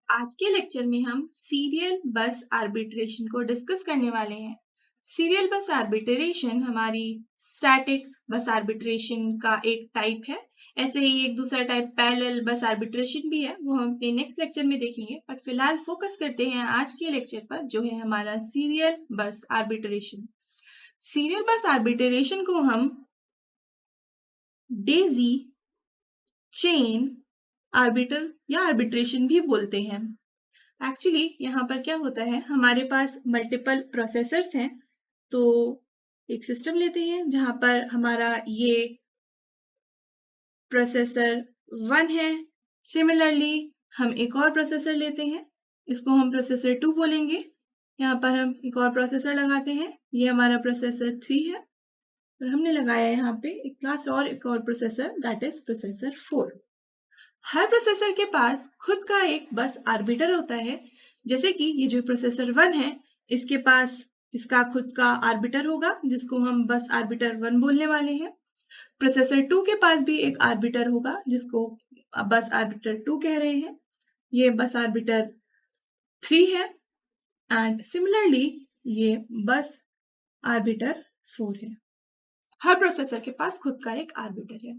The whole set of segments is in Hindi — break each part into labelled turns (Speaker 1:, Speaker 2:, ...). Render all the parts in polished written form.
Speaker 1: आज के लेक्चर में हम सीरियल बस आर्बिट्रेशन को डिस्कस करने वाले हैं। सीरियल बस आर्बिट्रेशन हमारी स्टैटिक बस आर्बिट्रेशन का एक टाइप है। ऐसे ही एक दूसरा टाइप पैरेलल बस आर्बिट्रेशन भी है, वो हम अपने नेक्स्ट लेक्चर में देखेंगे। बट फिलहाल फोकस करते हैं आज के लेक्चर पर, जो है हमारा सीरियल बस आर्बिट्रेशन। सीरियल बस आर्बिट्रेशन को हम डेजी चेन आर्बिटर या आर्बिट्रेशन भी बोलते हैं। एक्चुअली यहाँ पर क्या होता है, हमारे पास मल्टीपल प्रोसेसर्स हैं। तो एक सिस्टम लेते हैं जहाँ पर हमारा ये प्रोसेसर 1 है। सिमिलरली हम एक और प्रोसेसर लेते हैं, इसको हम प्रोसेसर 2 बोलेंगे। यहाँ पर हम एक और प्रोसेसर लगाते हैं, ये हमारा प्रोसेसर 3 है। और हमने लगाया यहाँ पे एक और processor, that is processor 4। Her processor के पास खुद का एक बस आर्बिटर होता है। जैसे कि ये जो प्रोसेसर 1 है, इसके पास इसका खुद का आर्बिटर होगा, जिसको हम बस आर्बिटर 1 बोलने वाले हैं। प्रोसेसर 2 के पास भी एक आर्बिटर होगा, जिसको बस आर्बिटर 2 कह रहे हैं। ये बस आर्बिटर 3 है एंड सिमिलरली ये बस आर्बिटर 4 है। हर प्रोसेसर के पास खुद का एक आर्बिटर है।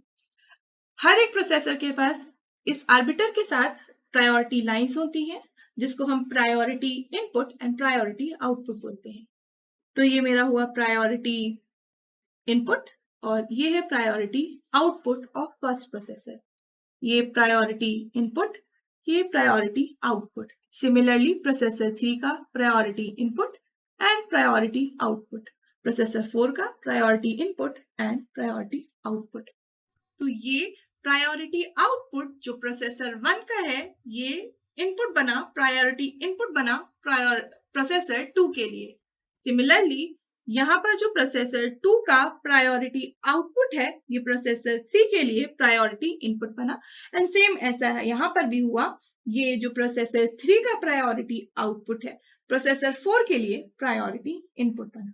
Speaker 1: हर एक प्रोसेसर के पास इस आर्बिटर के साथ प्रायोरिटी लाइंस होती हैं, जिसको हम priority input and priority output बोलते हैं। तो ये मेरा हुआ प्रायोरिटी इनपुट और ये है priority output of first processor. ये प्रायोरिटी इनपुट, ये प्रायोरिटी आउटपुट। सिमिलरली प्रोसेसर 3 का priority input and priority output, processor 4 का priority input and priority output. तो ये प्रायोरिटी आउटपुट जो प्रोसेसर 1 का है, ये इनपुट बना, प्रायोरिटी इनपुट बना प्रोसेसर 2 के लिए। सिमिलरली यहाँ पर जो प्रोसेसर 2 का प्रायोरिटी आउटपुट है, ये प्रोसेसर 3 के लिए प्रायोरिटी इनपुट बना। एंड सेम ऐसा है यहाँ पर भी हुआ, ये जो प्रोसेसर 3 का प्रायोरिटी आउटपुट है, प्रोसेसर 4 के लिए प्रायोरिटी इनपुट बना।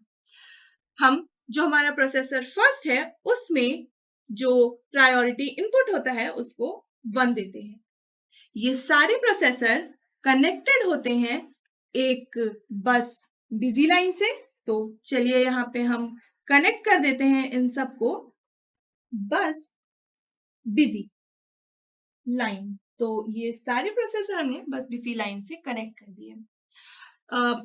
Speaker 1: हम जो हमारा प्रोसेसर फर्स्ट है, उसमें जो प्रायोरिटी इनपुट होता है उसको 1 देते हैं। ये सारे प्रोसेसर कनेक्टेड होते हैं एक बस बिजी लाइन से। तो चलिए यहाँ पे हम कनेक्ट कर देते हैं इन सबको बस बिजी लाइन। तो ये सारे प्रोसेसर हमने बस बिजी लाइन से कनेक्ट कर दिए।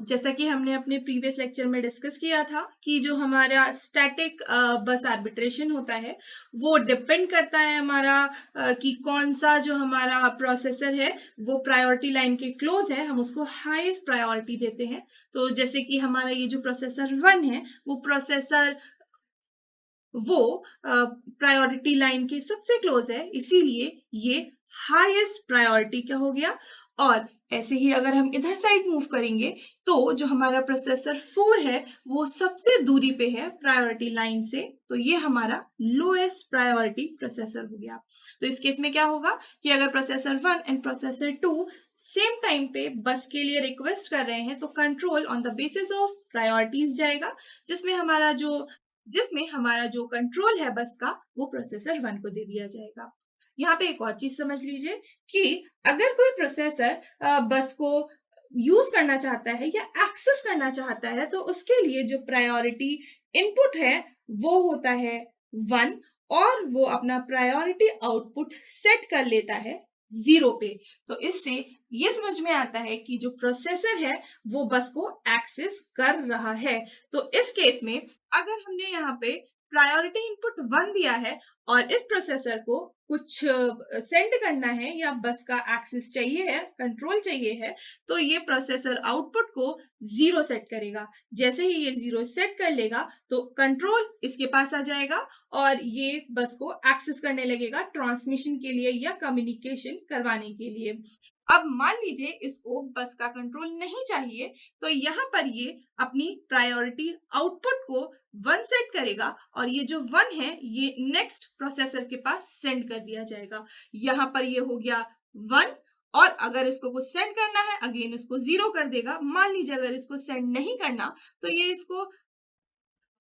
Speaker 1: जैसा कि हमने अपने प्रीवियस लेक्चर में डिस्कस किया था कि जो हमारा स्टैटिक बस आर्बिट्रेशन होता है, वो डिपेंड करता है हमारा कि कौन सा जो हमारा प्रोसेसर है वो प्रायोरिटी लाइन के क्लोज है, हम उसको हाईएस्ट प्रायोरिटी देते हैं। तो जैसे कि हमारा ये जो प्रोसेसर 1 है, वो प्रायोरिटी लाइन के सबसे क्लोज है, इसीलिए ये हाईएस्ट प्रायोरिटी क्या हो गया। और ऐसे ही अगर हम इधर साइड मूव करेंगे तो जो हमारा प्रोसेसर 4 है वो सबसे दूरी पे है प्रायोरिटी लाइन से, तो ये हमारा लोएस्ट प्रायोरिटी प्रोसेसर हो गया। तो इस केस में क्या होगा कि अगर processor 1 and processor 2 same time पे बस के लिए रिक्वेस्ट कर रहे हैं, तो control on the basis of priorities जाएगा, जिसमें हमारा जो कंट्रोल है बस का, वो प्रोसेसर 1 को दे दिया जाएगा। यहाँ पे एक और चीज समझ लीजिए कि अगर कोई प्रोसेसर बस को यूज करना चाहता है या एक्सेस करना चाहता है, तो उसके लिए जो प्रायोरिटी इनपुट है वो होता है 1 और वो अपना प्रायोरिटी आउटपुट सेट कर लेता है 0 पे। तो इससे ये समझ में आता है कि जो प्रोसेसर है वो बस को एक्सेस कर रहा है। तो इस केस में अगर हमने यहाँ पे प्रायोरिटी इनपुट 1 दिया है और इस प्रोसेसर को कुछ सेंड करना है या बस का एक्सेस चाहिए है, कंट्रोल चाहिए है, तो ये प्रोसेसर आउटपुट को 0 सेट करेगा। जैसे ही ये 0 सेट कर लेगा तो कंट्रोल इसके पास आ जाएगा और ये बस को एक्सेस करने लगेगा ट्रांसमिशन के लिए या कम्युनिकेशन करवाने के लिए। अब मान लीजिए इसको बस का कंट्रोल नहीं चाहिए, तो यहाँ पर ये अपनी प्रायोरिटी आउटपुट को 1 सेट करेगा और ये जो 1 है ये नेक्स्ट प्रोसेसर के पास सेंड कर दिया जाएगा। यहाँ पर ये हो गया 1 और अगर इसको कुछ सेंड करना है, अगेन इसको 0 कर देगा। मान लीजिए अगर इसको सेंड नहीं करना, तो ये इसको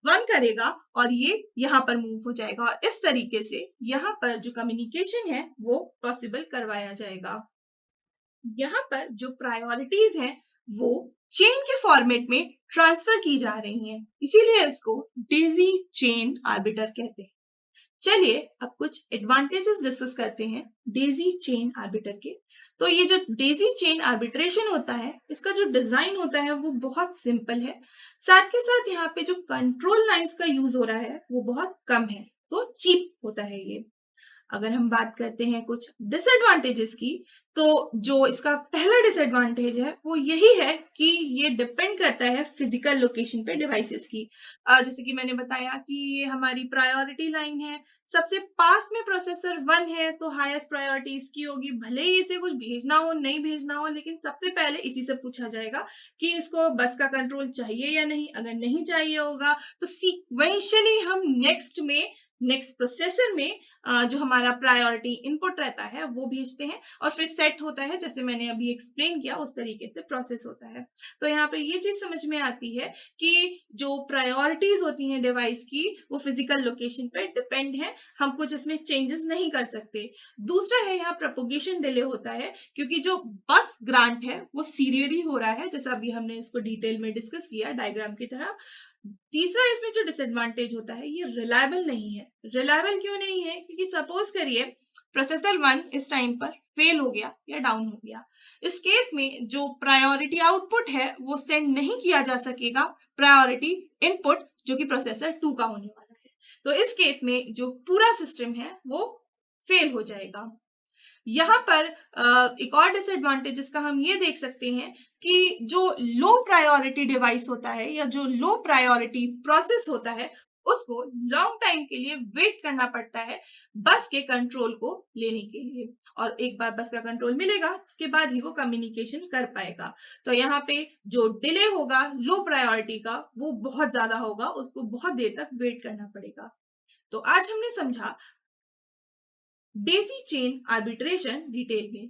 Speaker 1: 1 करेगा और ये यहाँ पर मूव हो जाएगा और इस तरीके से यहाँ पर जो कम्युनिकेशन है वो पॉसिबल करवाया जाएगा। यहाँ पर जो प्रायोरिटीज हैं वो चेन के फॉर्मेट में ट्रांसफर की जा रही हैं, इसीलिए इसको डेजी चेन आर्बिटर कहते हैं। चलिए अब कुछ एडवांटेजेस डिस्कस करते हैं डेजी चेन आर्बिटर के। तो ये जो डेजी चेन आर्बिट्रेशन होता है, इसका जो डिजाइन होता है वो बहुत सिंपल है। साथ के साथ यहाँ पे जो कंट्रोल लाइंस का यूज हो रहा है वो बहुत कम है, तो चीप होता है ये। अगर हम बात करते हैं कुछ डिसएडवांटेजेस की, तो जो इसका पहला डिसएडवांटेज है वो यही है कि ये डिपेंड करता है फिजिकल लोकेशन पे डिवाइसेस की। जैसे कि मैंने बताया कि ये हमारी प्रायोरिटी लाइन है, सबसे पास में प्रोसेसर 1 है तो हाईएस्ट प्रायोरिटी इसकी होगी, भले ही इसे कुछ भेजना हो नहीं भेजना हो, लेकिन सबसे पहले इसी से पूछा जाएगा कि इसको बस का कंट्रोल चाहिए या नहीं। अगर नहीं चाहिए होगा तो सीक्वेंशियली हम नेक्स्ट प्रोसेसर में जो हमारा प्रायोरिटी इनपुट रहता है वो भेजते हैं, और फिर सेट होता है, जैसे मैंने अभी एक्सप्लेन किया उस तरीके से प्रोसेस होता है। तो यहाँ पे ये चीज समझ में आती है कि जो प्रायोरिटीज होती हैं डिवाइस की वो फिजिकल लोकेशन पे डिपेंड है, हम कुछ इसमें चेंजेस नहीं कर सकते। दूसरा है यहाँ प्रोपोगेशन डिले होता है, क्योंकि जो बस ग्रांट है वो सीरियली हो रहा है, जैसा अभी हमने इसको डिटेल में डिस्कस किया डायग्राम की तरह। तीसरा इसमें जो डिसएडवांटेज होता है ये रिलायबल नहीं है। रिलायबल क्यों नहीं है? क्योंकि सपोज करिए प्रोसेसर 1 इस टाइम पर फेल हो गया या डाउन हो गया, इस केस में जो प्रायोरिटी आउटपुट है वो सेंड नहीं किया जा सकेगा प्रायोरिटी इनपुट जो कि प्रोसेसर 2 का होने वाला है। तो इस केस में जो पूरा सिस्टम है वो फेल हो जाएगा। यहाँ पर एक और डिसएडवांटेज जिसका हम ये देख सकते हैं कि जो लो प्रायोरिटी डिवाइस होता है या जो लो प्रायोरिटी प्रोसेस होता है उसको लॉन्ग टाइम के लिए वेट करना पड़ता है बस के कंट्रोल को लेने के लिए, और एक बार बस का कंट्रोल मिलेगा उसके बाद ही वो कम्युनिकेशन कर पाएगा। तो यहाँ पे जो डिले होगा लो प्रायोरिटी का वो बहुत ज्यादा होगा, उसको बहुत देर तक वेट करना पड़ेगा। तो आज हमने समझा डेजी चेन आर्बिट्रेशन डिटेल में।